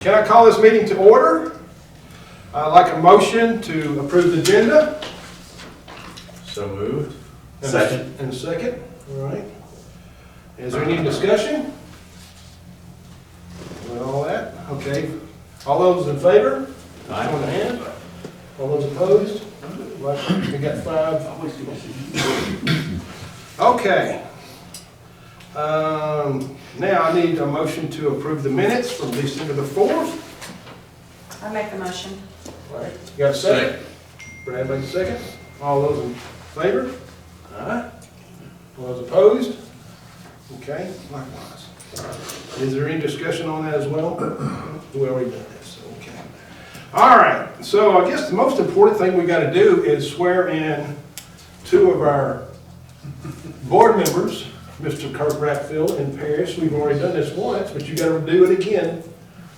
Can I call this meeting to order? I'd like a motion to approve the agenda. So moved. Second. And a second, all right. Is there any discussion? With all that, okay. All those in favor? Aye. On the hand. All those opposed? We got 5. Okay. Now I need a motion to approve the minutes from December the 4th. I make the motion. All right, you got a second? Brad makes a second. All those in favor? Aye. All those opposed? Okay, likewise. Is there any discussion on that as well? We already done this, okay. All right, so I guess the most important thing we got to do is swear in 2 of our board members, Mr. Kirk Raffield and Parish. We've already done this once, but you got to do it again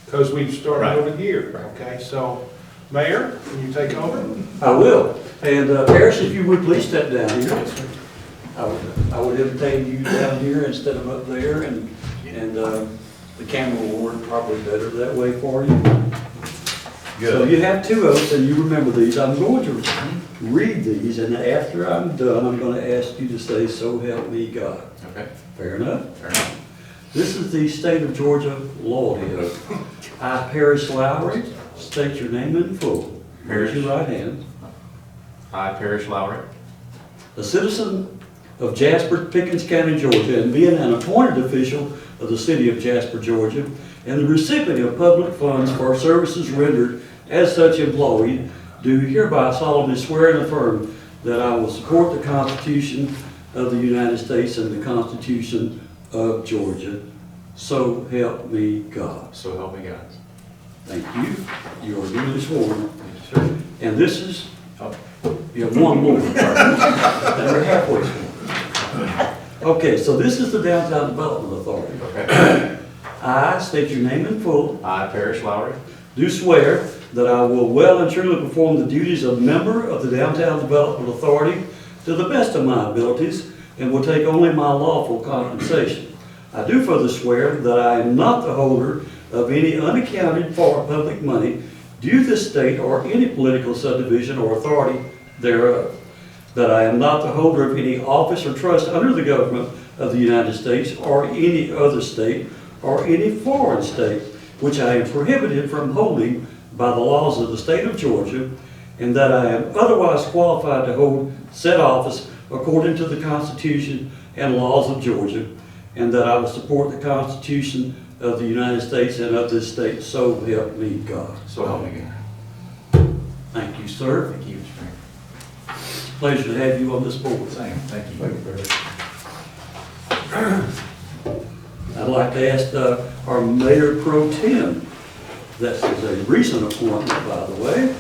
because we've started over the year. Okay, so Mayor, can you take over? I will. And Parish, if you would please step down here. I would entertain you down here instead of up there, and the camera will work probably better that way for you. Good. So you have 2 oaths, and you remember these. I'm going to read these, and after I'm done, I'm going to ask you to say, "So help me God." Okay. Fair enough? Fair enough. This is the state of Georgia loyalty oath. I, Parish Lowrie, state your name in full. Raise your right hand. I, Parish Lowrie, A citizen of Jasper, Pickens County, Georgia, and being an appointed official of the city of Jasper, Georgia, and the recipient of public funds for services rendered as such employee, do hereby solemnly swear and affirm that I will support the Constitution of the United States and the Constitution of Georgia. So help me God. so help me God. Thank you. You are duly sworn. Thank you, sir. And this is, Oh, you have 1 more. And we're halfway sworn. Okay, so this is the Downtown Development Authority. okay. I state your name in full. I, Parish Lowrie, Do swear that I will well and truly perform the duties of member of the Downtown Development Authority to the best of my abilities and will take only my lawful compensation. I do further swear that I am not the holder of any unaccounted for public money due this state or any political subdivision or authority thereof. That I am not the holder of any office or trust under the government of the United States or any other state or any foreign state which I am prohibited from holding by the laws of the state of Georgia, and that I am otherwise qualified to hold said office according to the Constitution and laws of Georgia, and that I will support the Constitution of the United States and of this state. So help me God. so help me God. Thank you, sir. Thank you, Mr. Mayor. Pleasure to have you on this board. Same. Thank you. I'd like to ask our Mayor Pro Tem, that is a recent appointment, by the way,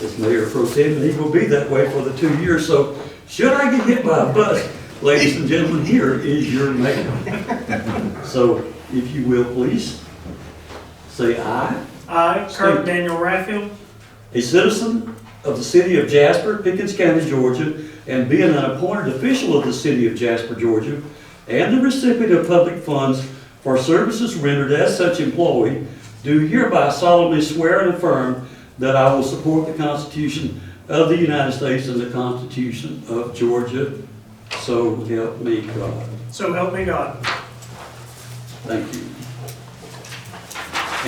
is Mayor Pro Tem, and he will be that way for the 2 years. So should I get hit by a bus, ladies and gentlemen, here is your mayor. So if you will, please, say aye. I, Kirk Daniel Raffield, A citizen of the city of Jasper, Pickens County, Georgia, and being an appointed official of the city of Jasper, Georgia, and the recipient of public funds for services rendered as such employee, do hereby solemnly swear and affirm that I will support the Constitution of the United States and the Constitution of Georgia. So help me God. so help me God. Thank you.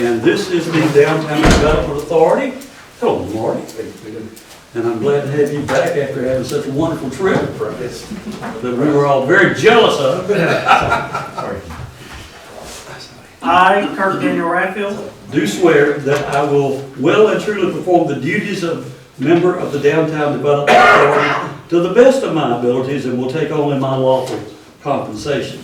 And this is the Downtown Development Authority. Hello, Marty. And I'm glad to have you back after having such a wonderful trip that we were all very jealous of. Sorry. I, Kirk Daniel Raffield, Do swear that I will well and truly perform the duties of member of the Downtown Development Authority to the best of my abilities and will take only my lawful compensation.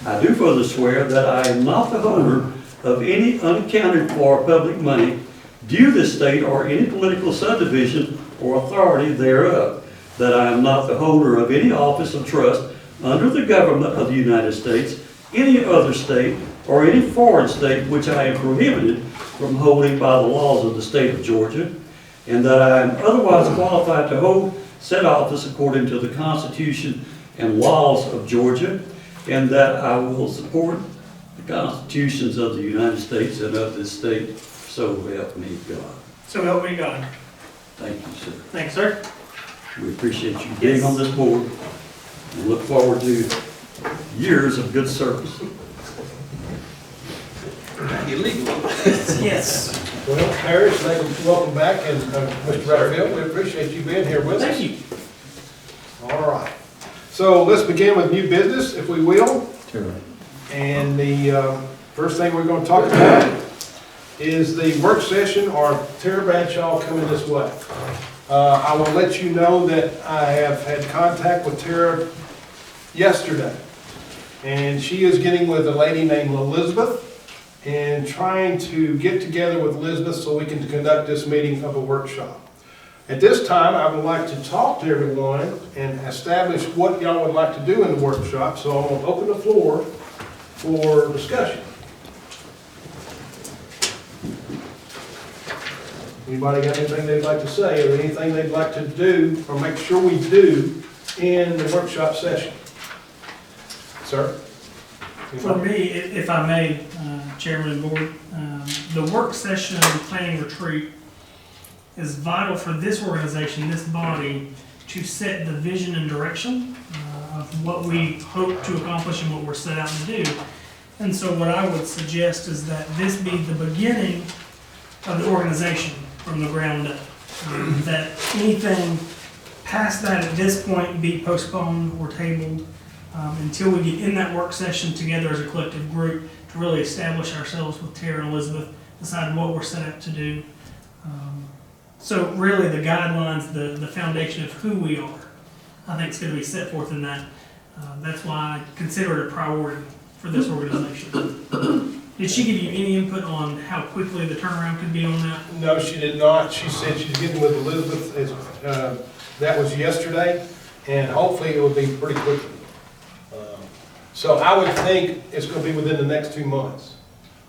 I do further swear that I am not the holder of any unaccounted for public money due this state or any political subdivision or authority thereof. That I am not the holder of any office of trust under the government of the United States, any other state, or any foreign state which I am prohibited from holding by the laws of the state of Georgia, and that I am otherwise qualified to hold said office according to the Constitution and laws of Georgia, and that I will support the constitutions of the United States and of this state. So help me God. So help me God. Thank you, sir. Thanks, sir. We appreciate you being on this board and look forward to years of good service. Yes. Well, Parish, welcome back, and Mr. Raffield, we appreciate you being here with us. Thank you. All right. So let's begin with new business, if we will. Sure. And the first thing we're going to talk about is the work session, or Tara Bradshaw coming this way. I will let you know that I have had contact with Tara yesterday. And she is getting with a lady named Elizabeth and trying to get together with Elizabeth so we can conduct this meeting of a workshop. At this time, I would like to talk to everyone and establish what y'all would like to do in the workshop. So I'm going to open the floor for discussion. Anybody got anything they'd like to say, or anything they'd like to do, or make sure we do in the workshop session? Sir? For me, if I may, Chairman and Board, the work session planning retreat is vital for this organization, this body, to set the vision and direction of what we hope to accomplish and what we're set out to do. And so what I would suggest is that this be the beginning of the organization from the ground up. That anything past that at this point be postponed or tabled until we get in that work session together as a collective group to really establish ourselves with Tara and Elizabeth, decide what we're set out to do. So really the guidelines, the foundation of who we are, I think is going to be set forth in that. That's why I consider it a priority for this organization. Did she give you any input on how quickly the turnaround could be on that? No, she did not. She said she's getting with Elizabeth. That was yesterday, and hopefully it will be pretty quickly. So I would think it's going to be within the next 2 months.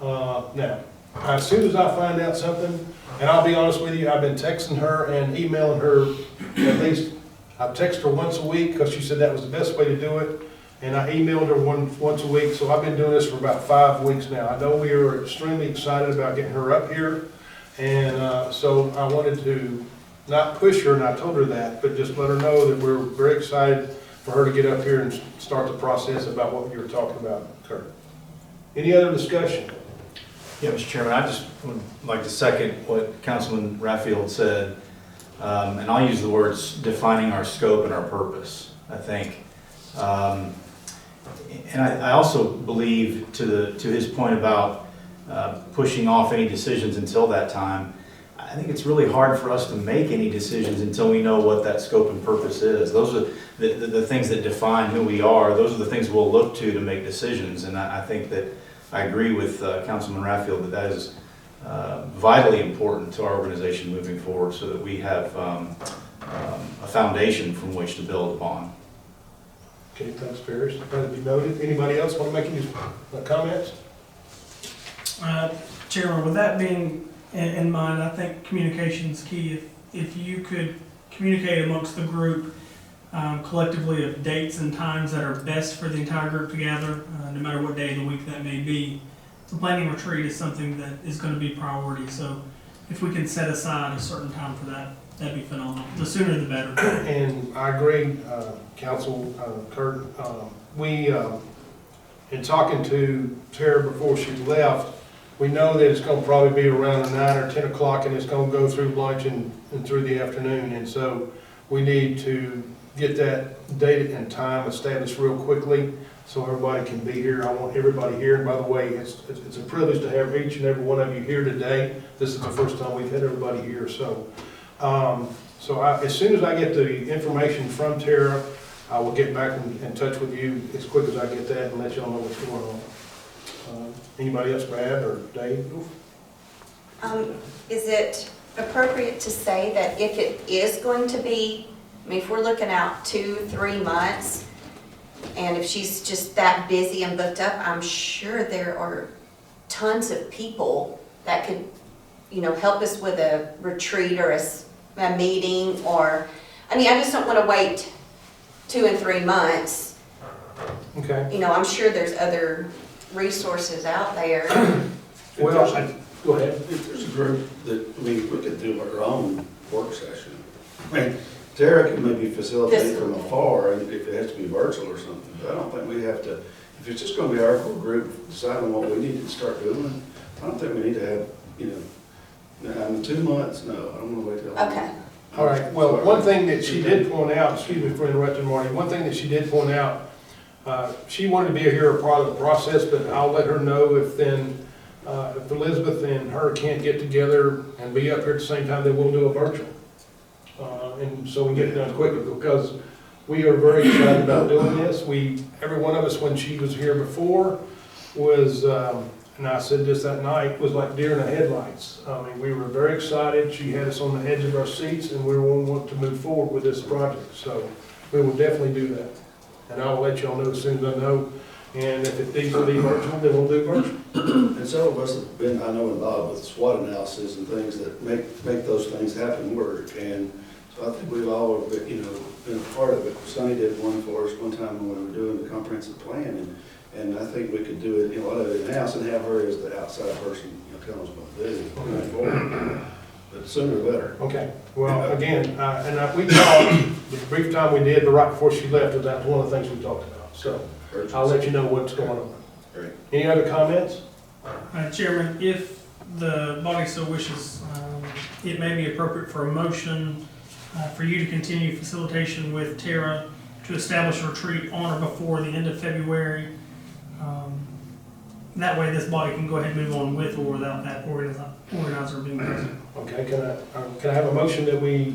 Now, as soon as I find out something, and I'll be honest with you, I've been texting her and emailing her at least. I've texted her once a week because she said that was the best way to do it. And I emailed her once a week, so I've been doing this for about 5 weeks now. I know we are extremely excited about getting her up here, and so I wanted to not push her, and I told her that, but just let her know that we're very excited for her to get up here and start the process about what you were talking about, Kirk. Any other discussion? Yeah, Mr. Chairman, I just would like to second what Councilman Raffield said, and I'll use the words defining our scope and our purpose, I think. And I also believe to his point about pushing off any decisions until that time, I think it's really hard for us to make any decisions until we know what that scope and purpose is. Those are the things that define who we are. Those are the things we'll look to make decisions. And I think that I agree with Councilman Raffield that is vitally important to our organization moving forward so that we have a foundation from which to build upon. Okay, thanks, Parish. That to be noted. Anybody else want to make any comments? Chairman, with that being in mind, I think communication is key. If you could communicate amongst the group collectively of dates and times that are best for the entire group to gather, no matter what day of the week that may be. The planning retreat is something that is going to be priority, so if we can set aside a certain time for that, that'd be phenomenal. The sooner the better. And I agree, Council Kirk. In talking to Tara before she left, we know that it's going to probably be around 9 or 10 o'clock, and it's going to go through lunch and through the afternoon. And so we need to get that date and time established real quickly so everybody can be here. I want everybody here. And by the way, it's a privilege to have each and every one of you here today. This is the first time we've had everybody here. So, as soon as I get the information from Tara, I will get back in touch with you as quick as I get that and let y'all know what's going on. Anybody else, Brad or Dave? Is it appropriate to say that if it is going to be, I mean, if we're looking out 2-3 months, and if she's just that busy and booked up, I'm sure there are tons of people that could, help us with a retreat or a meeting, or, I just don't want to wait 2 and 3 months. Okay. I'm sure there's other resources out there. Well, Go ahead. If there's a group that, I mean, we could do our own work session. I mean, Tara can maybe facilitate from afar, and if it has to be virtual or something, but I don't think we have to, if it's just gonna be our core group deciding what we need to start doing, I don't think we need to have, in 2 months, no, I don't wanna wait till. Okay. All right, well, one thing that she did point out, excuse me for interrupting, Marty, one thing that she did point out, she wanted to be here a part of the process, but I'll let her know if Elizabeth and her can't get together and be up here at the same time, then we'll do a virtual. And so we get it done quickly, because we are very excited about doing this. Every one of us, when she was here before, was, and I said just that night, was like deer in the headlights. I mean, we were very excited. She had us on the edge of our seats, and we want to move forward with this project. So we will definitely do that. And I will let y'all know as soon as I know. And if it needs to be virtual, then we'll do virtual. And several of us have been, I know, involved with SWOT analysis and things that make those things happen work. And so I think we've all been, been a part of it. Sonny did one for us one time when we were doing the comprehensive plan, and I think we could do it, a lot of it in-house and have her as the outside person, telling us what to do going forward. But sooner the better. Okay, well, again, we talked, the brief time we did, but right before she left, that's one of the things we talked about. So I'll let you know what's going on. Great. Any other comments? Chairman, if the body so wishes, it may be appropriate for a motion for you to continue facilitation with Tara to establish a retreat on or before the end of February. That way this body can go ahead and move on with or without that organizer being present. Okay, can I have a motion that we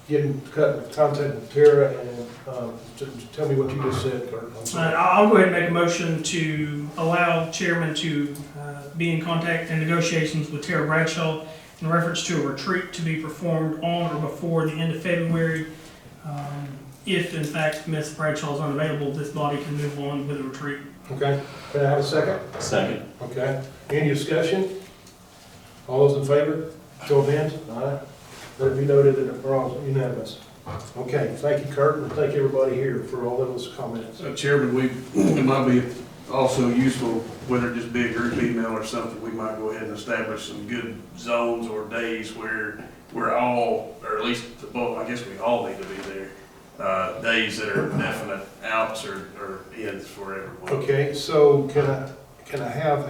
get in contact with Tara and tell me what you just said, Kirk? I'll go ahead and make a motion to allow chairman to be in contact and negotiations with Tara Bradshaw in reference to a retreat to be performed on or before the end of February. If in fact Ms. Bradshaw is unavailable, this body can move on with the retreat. Okay, can I have a second? Second. Okay, any discussion? All those in favor, show of hands. Aye. Let it be noted that we're all unanimous. Okay, thank you, Kirk, and thank everybody here for all those comments. Chairman, it might be also useful, whether it just be a group email or something, we might go ahead and establish some good zones or days where we're all, or at least the bulk, I guess we all need to be there. Days that are definite outs or ins for everyone. Okay, so can I have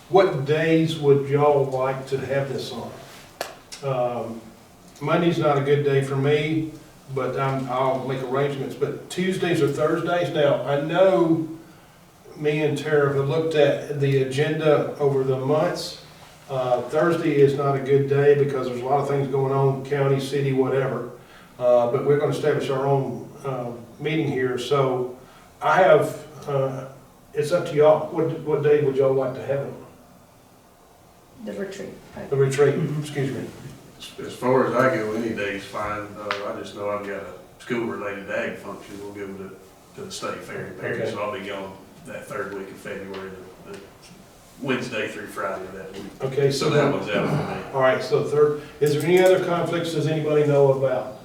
what days would y'all like to have this on? Monday's not a good day for me, but I'll make arrangements, but Tuesdays or Thursdays? Now, I know me and Tara have looked at the agenda over the months. Thursday is not a good day because there's a lot of things going on, county, city, whatever. But we're going to establish our own meeting here. So I have, it's up to y'all. What day would y'all like to have it? The retreat. The retreat, excuse me. As far as I go, any day's fine. I just know I've got a school-related ag function. We'll go to the state fair in Parish, Okay. so I'll be gone that third week of February, the Wednesday through Friday of that week. Okay, So that one's out for me. all right, so third, is there any other conflicts does anybody know about?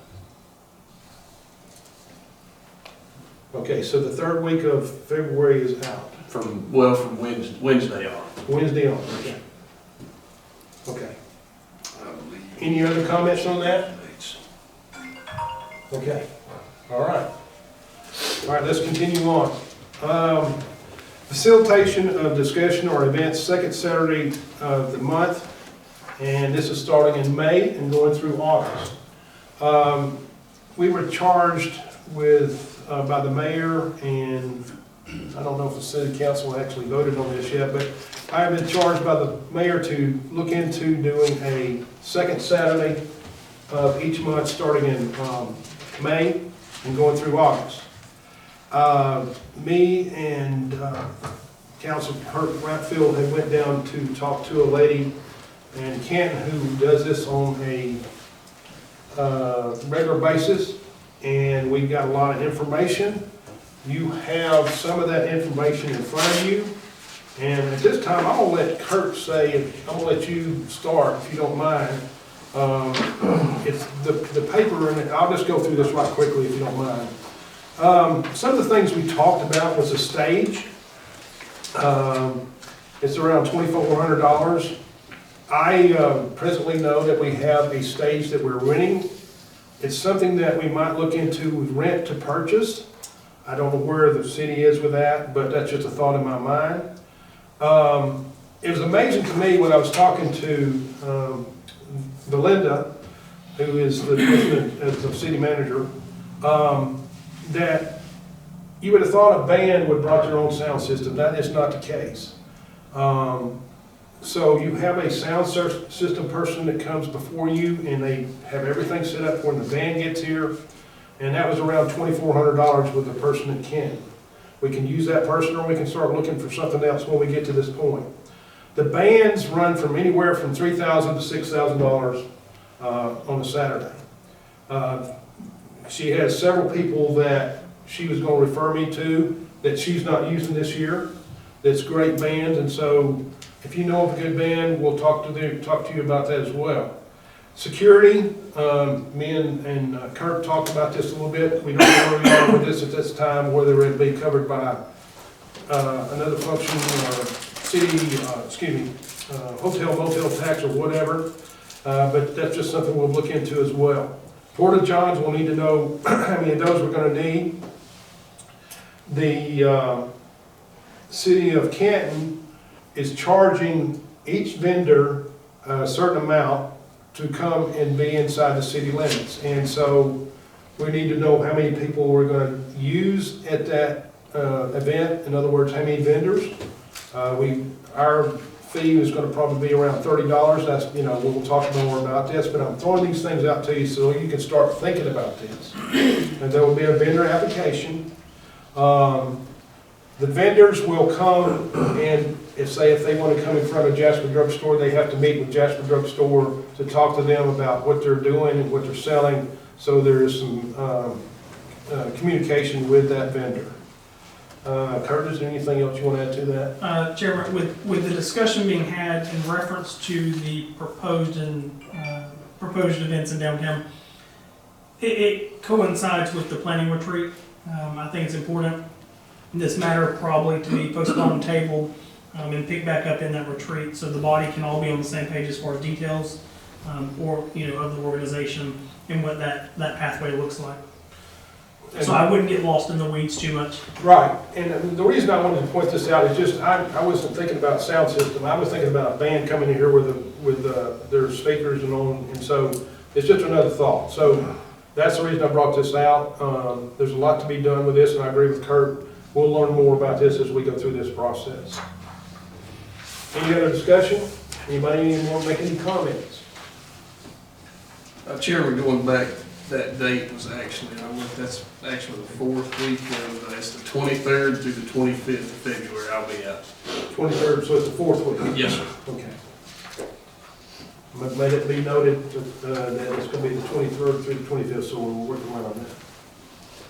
Okay, so the third week of February is out. From Wednesday on. Wednesday on, okay. Okay. Any other comments on that? Okay, all right. All right, let's continue on. Facilitation of discussion or events, second Saturday of the month, and this is starting in May and going through August. We were charged with, by the mayor, and I don't know if the city council actually voted on this yet, but I have been charged by the mayor to look into doing a second Saturday of each month, starting in May and going through August. Me and Council Kirk Raffield had went down to talk to a lady in Canton who does this on a regular basis, and we got a lot of information. You have some of that information in front of you, and at this time, I'm gonna let Kirk say, I'm gonna let you start, if you don't mind. It's the paper, and I'll just go through this right quickly, if you don't mind. Some of the things we talked about was a stage. It's around $2,400. I presently know that we have a stage that we're renting. It's something that we might look into rent to purchase. I don't know where the city is with that, but that's just a thought in my mind. It was amazing to me when I was talking to Belinda, who is the president, as the city manager, that you would have thought a band would brought their own sound system. That is not the case. So you have a sound system person that comes before you, and they have everything set up when the band gets here. And that was around $2,400 with the person that can. We can use that person, or we can start looking for something else when we get to this point. The bands run from anywhere from $3,000 to $6,000 on a Saturday. She has several people that she was going to refer me to that she's not using this year. That's great bands, and so if you know of a good band, we'll talk to you about that as well. Security, me and Kirk talked about this a little bit. We don't know where we are with this at this time, whether it'd be covered by another function or city, hotel, motel tax or whatever. But that's just something we'll look into as well. Porta Johns, we'll need to know how many of those we're going to need. The city of Canton is charging each vendor a certain amount to come and be inside the city limits. And so we need to know how many people we're going to use at that event. In other words, how many vendors. Our fee is going to probably be around $30. That's, we'll talk more about this, but I'm throwing these things out to you so you can start thinking about this. And there will be a vendor application. The vendors will come and if they want to come in front of Jasper Drug Store, they have to meet with Jasper Drug Store to talk to them about what they're doing and what they're selling. So there is some communication with that vendor. Kurt, is there anything else you want to add to that? Chairman, with the discussion being had in reference to the proposed events in downtown, it coincides with the planning retreat. I think it's important this matter probably to be postponed, tabled, and pick back up in that retreat so the body can all be on the same page as far as details of the organization and what that pathway looks like. So I wouldn't get lost in the weeds too much. Right, and the reason I wanted to point this out is just I wasn't thinking about sound system. I was thinking about a band coming in here with their speakers and on, and so it's just another thought. So that's the reason I brought this out. There's a lot to be done with this, and I agree with Kirk. We'll learn more about this as we go through this process. Any other discussion? Anybody want to make any comments? Chairman, going back, that date was actually, that's actually the fourth week of, it's the 23rd through the 25th of February, I'll be out. 23rd, so it's the fourth week? Yes, sir. Okay. But let it be noted that it's going to be the 23rd through the 25th, so we'll work around on that.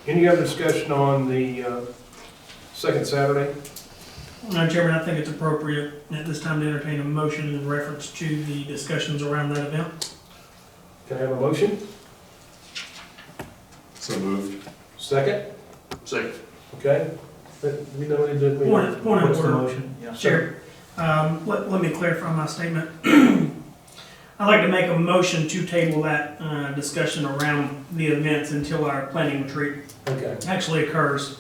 Any other discussion on the second Saturday? Chairman, I think it's appropriate at this time to entertain a motion in reference to the discussions around that event. Can I have a motion? So moved. Second? Second. Okay. We know we did. Point of What's the order. motion? Yeah. Chair, let me clarify my statement. I'd like to make a motion to table that discussion around the events until our planning retreat Okay. actually occurs.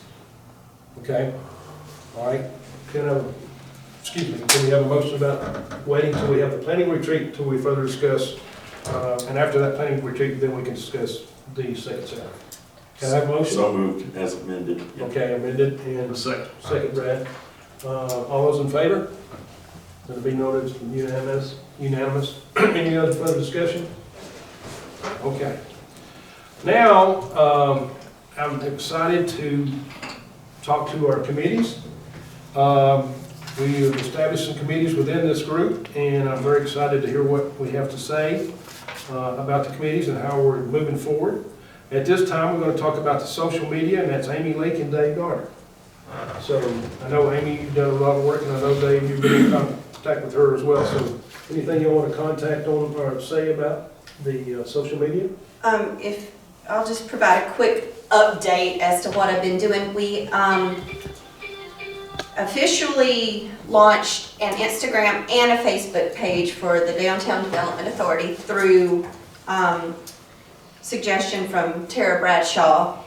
Okay. All right. Can we have a motion about waiting till we have the planning retreat until we further discuss, and after that planning retreat, then we can discuss the second Saturday. Can I have a motion? So moved as amended. Yep. Okay, amended, and Second. second, Brad. All those in favor? Let it be noted as unanimous. Any other further discussion? Okay. Now, I'm excited to talk to our committees. We have established some committees within this group, and I'm very excited to hear what we have to say about the committees and how we're moving forward. At this time, we're going to talk about the social media, and that's Amy Leake and Dave Garner. So I know, Amy, you've done a lot of work, and I know, Dave, you've been in contact with her as well. So anything you want to contact on or say about the social media? If I'll just provide a quick update as to what I've been doing. officially launched an Instagram and a Facebook page for the Downtown Development Authority through suggestion from Tara Bradshaw.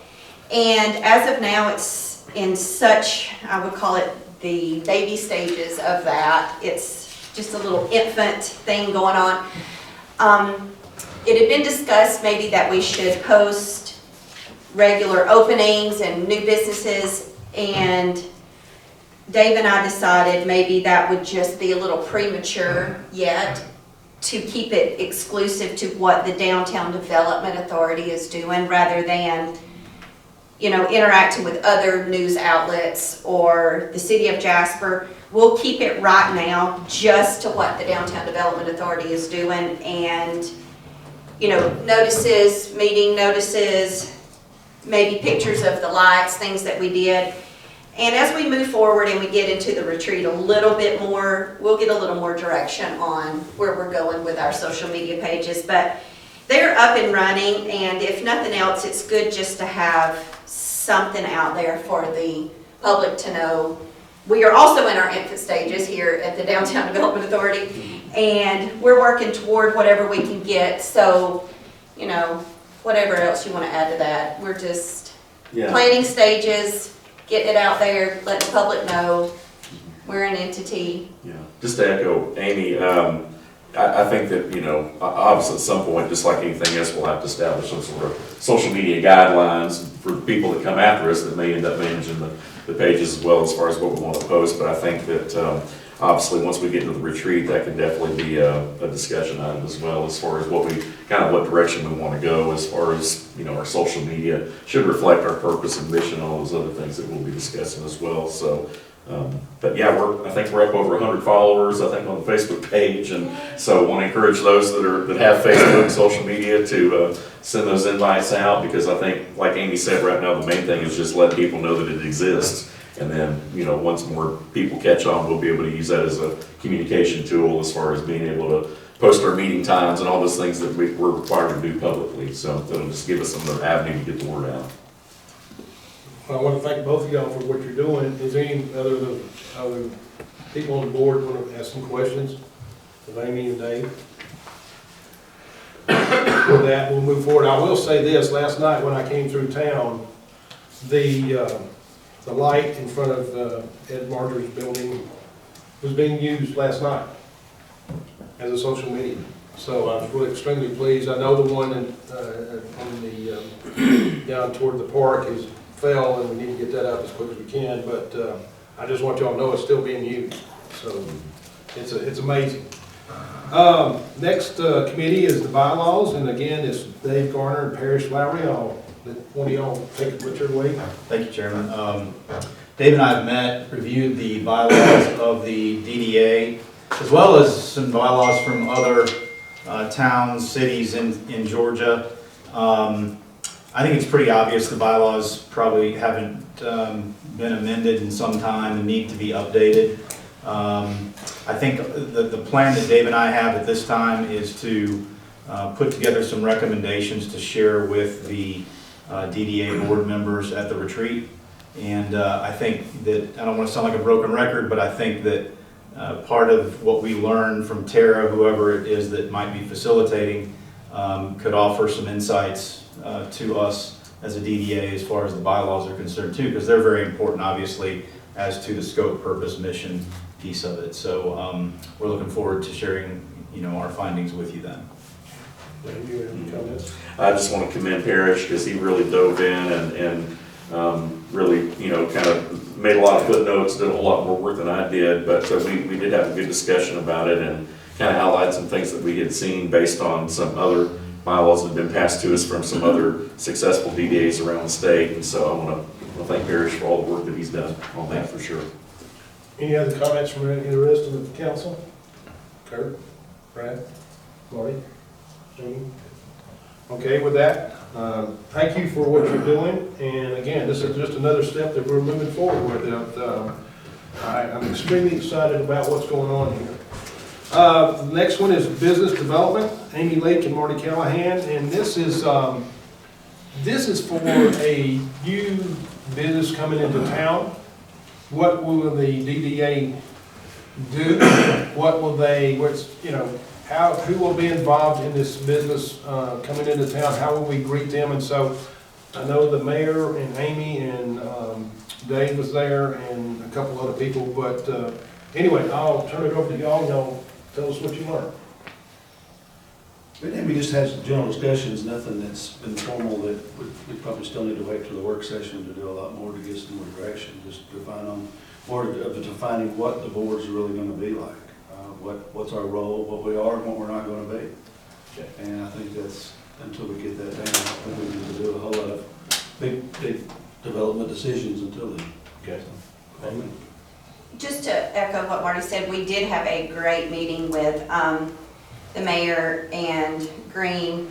And as of now, it's in such, I would call it the baby stages of that. It's just a little infant thing going on. It had been discussed maybe that we should post regular openings and new businesses, and Dave and I decided maybe that would just be a little premature yet to keep it exclusive to what the Downtown Development Authority is doing, rather than, you know, interacting with other news outlets or the city of Jasper. We'll keep it right now just to what the Downtown Development Authority is doing, and, you know, notices, meeting notices, maybe pictures of the lights, things that we did. And as we move forward and we get into the retreat a little bit more, we'll get a little more direction on where we're going with our social media pages. But they're up and running, and if nothing else, it's good just to have something out there for the public to know. We are also in our infant stages here at the Downtown Development Authority, and we're working toward whatever we can get. So, you know, whatever else you want to add to that, we're just planning stages, getting it out there, letting the public know we're an entity. Yeah, just to echo Amy, I think that, you know, obviously at some point, just like anything else, we'll have to establish some sort of social media guidelines for the people that come after us that may end up managing the pages as well, as far as what we want to post. But I think that obviously once we get into the retreat, that can definitely be a discussion item as well, as far as what direction we want to go, as far as, you know, our social media should reflect our purpose and mission, all those other things that we'll be discussing as well. So, but yeah, I think we're up over 100 followers, I think, on the Facebook page, and so I want to encourage those that have Facebook and social media to send those invites out, because I think, like Amy said, right now the main thing is just let people know that it exists. And then, you know, once more people catch on, we'll be able to use that as a communication tool, as far as being able to post our meeting times and all those things that we're required to do publicly. So that'll just give us another avenue to get the word out. Well, I want to thank both of y'all for what you're doing. Is there any other people on the board want to ask some questions of Amy and Dave? With that, we'll move forward. I will say this: last night when I came through town, the light in front of Ed Marty's building was being used last night as a social media. So I was really extremely pleased. I know the one on the down toward the park is fell, and we need to get that up as quick as we can. But I just want y'all to know it's still being used. So it's amazing. Next committee is the bylaws, and again it's Dave, Garner, and Parish, Lowrie. I'll let one of y'all take it whichever way. Thank you, Chairman. Dave and I have met, reviewed the bylaws of the DDA, as well as some bylaws from other towns, cities in Georgia. I think it's pretty obvious the bylaws probably haven't been amended in some time and need to be updated. I think the plan that Dave and I have at this time is to put together some recommendations to share with the DDA board members at the retreat. And I think that, I don't want to sound like a broken record, but I think that part of what we learned from Tara, whoever it is that might be facilitating, could offer some insights to us as a DDA as far as the bylaws are concerned too, because they're very important, obviously, as to the scope, purpose, mission piece of it. So we're looking forward to sharing, you know, our findings with you then. You have any comments? I just want to commend Parish, because he really dove in and really, you know, kind of made a lot of footnotes, did a whole lot more work than I did, but we did have a good discussion about it and kind of highlight some things that we had seen based on some other bylaws that had been passed to us from some other successful DDAs around the state. And so I want to thank Parish for all the work that he's done on that, for sure. Any other comments from any of the rest of the council? Kirk, Brad, Marty, Amy? Okay, with that, thank you for what you're doing. And again, this is just another step that we're moving forward with. I'm extremely excited about what's going on here. The next one is business development. Amy Lake and Marty Callahan, and this is for a new business coming into town. what will the DDA do? What will they, who will be involved in this business coming into town? How will we greet them? And so I know the mayor and Amy and Dave was there and a couple other people, but anyway, I'll turn it over to y'all. Y'all tell us what you learned. But then we just had some general discussions, nothing that's been formal, that we probably still need to wait till the work session to do a lot more to get some more direction, just define on, more of defining what the board's really gonna be like. What's our role, what we are, and what we're not gonna be. Okay. And I think that's, until we get that down, I think we need to do a whole lot of big development decisions until then. Okay. Just to echo what Marty said, we did have a great meeting with the mayor and Green.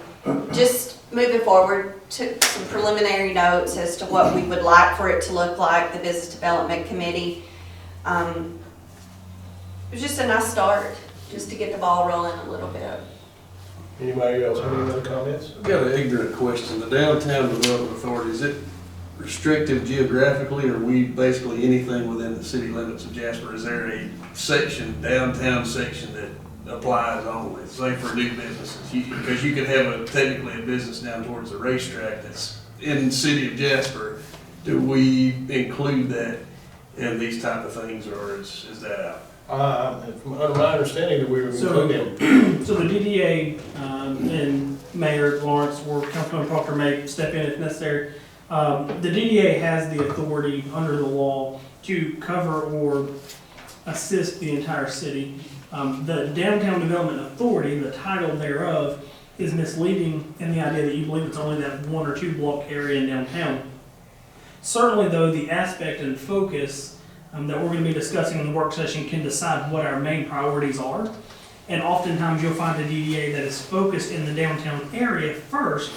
Just moving forward, took some preliminary notes as to what we would like for it to look like, the Business Development Committee. It was just a nice start, just to get the ball rolling a little bit. Anybody else have any other comments? I've got an ignorant question. The Downtown Development Authority, is it restrictive geographically, or are we basically anything within the city limits of Jasper? Is there a section, downtown section, that applies only, say for new businesses? Because you could have technically a business down towards the racetrack that's in the city of Jasper. Do we include that in these type of things, or is that out? Under my understanding that we were So- including. So the DDA and Mayor Lawrence or Councilman Proctor may step in if necessary. The DDA has the authority under the law to cover or assist the entire city. The Downtown Development Authority, the title thereof, is misleading in the idea that you believe it's only that 1 or 2 block area in downtown. Certainly though, the aspect and focus that we're going to be discussing in the work session can decide what our main priorities are. And oftentimes you'll find a DDA that is focused in the downtown area first,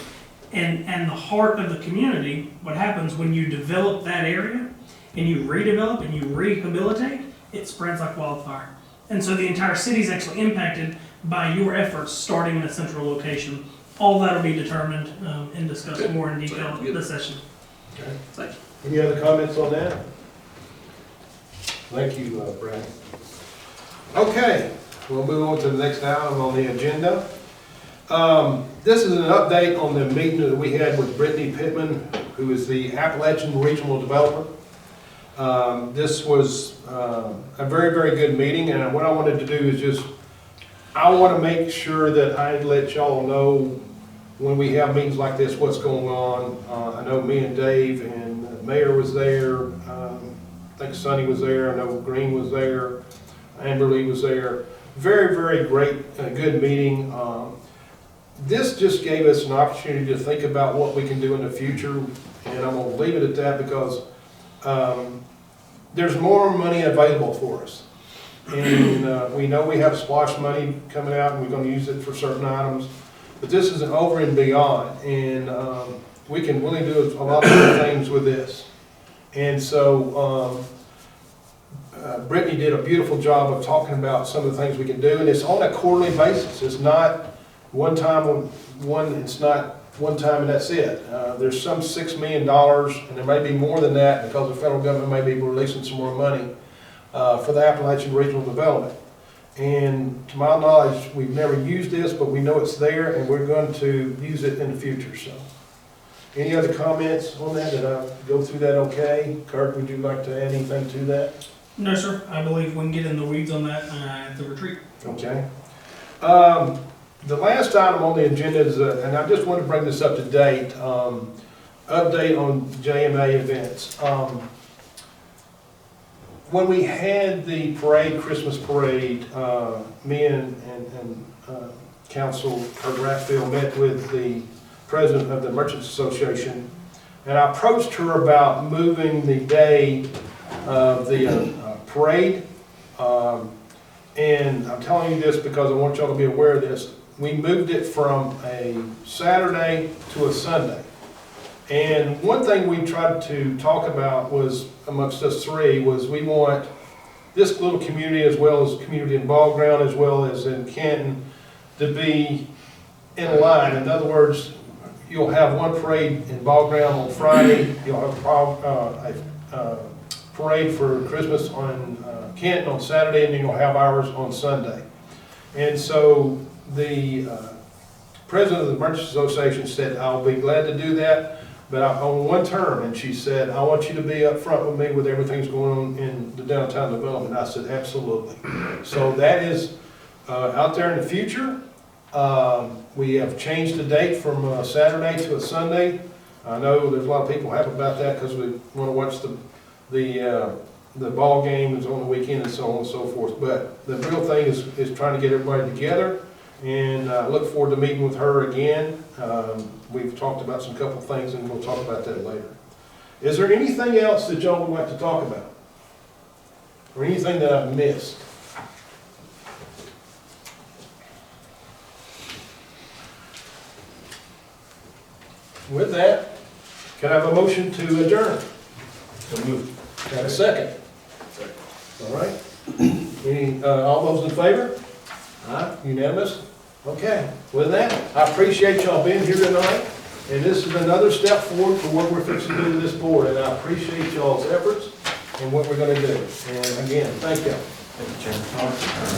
and the heart of the community. What happens when you develop that area and you redevelop and you rehabilitate, it spreads like wildfire. And so the entire city is actually impacted by your efforts starting in a central location. All that will be determined and discussed more in detail in this session. Okay. Thank you. Any other comments on that? Thank you, Brad. Okay, we'll move on to the next item on the agenda. This is an update on the meeting that we had with Brittany Pittman, who is the Appalachian Regional Development. This was a very, very good meeting, and what I wanted to do is I want to make sure that I let y'all know when we have meetings like this, what's going on. I know me and Dave and the mayor was there. I think Sonny was there. I know Green was there. Amberly was there. Very, very great, good meeting. This just gave us an opportunity to think about what we can do in the future, and I'm going to leave it at that because there's more money available for us. And we know we have splash money coming out, and we're going to use it for certain items. But this is an over and beyond, and we can really do a lot of good things with this. And so Brittany did a beautiful job of talking about some of the things we can do, and it's on a quarterly basis. It's not it's not one time and that's it. There's some $6 million, and there may be more than that because the federal government may be releasing some more money for the Appalachian Regional Development. And to my knowledge, we've never used this, but we know it's there, and we're going to use it in the future. So, any other comments on that? Did I go through that okay? Kirk, would you like to add anything to that? No, sir. I believe we can get in the weeds on that at the retreat. Okay. The last item on the agenda is, and I just want to bring this up to date, update on Jma Events. When we had the parade, Christmas parade, me and Council Kirk Raffield met with the president of the Merchants Association, and I approached her about moving the day of the parade. And I'm telling you this because I want y'all to be aware of this. We moved it from a Saturday to a Sunday. And one thing we tried to talk about was, amongst us three, was we want this little community, as well as community in Ball Ground, as well as in Canton, to be in line. In other words, you'll have one parade in Ball Ground on Friday, you'll have a parade for Christmas on Canton on Saturday, and then you'll have ours on Sunday. And so the president of the Merchants Association said, I'll be glad to do that, but on one term, and she said, I want you to be up front with me with everything that's going on in the downtown development. I said, absolutely. So that is out there in the future. We have changed the date from a Saturday to a Sunday. I know there's a lot of people happy about that because we want to watch the ball games on the weekend and so on and so forth. But the real thing is trying to get everybody together, and I look forward to meeting with her again. We've talked about some couple things, and we'll talk about that later. Is there anything else that y'all would like to talk about? Or anything that I've missed? With that, can I have a motion to adjourn? So moved. Got a second? All right. All those in favor? Aye, unanimous? Okay, with that, I appreciate y'all being here tonight, and this is another step forward for what we're fixing to do to this board, and I appreciate y'all's efforts and what we're gonna do. And again, thank y'all. Thank you, Chairman.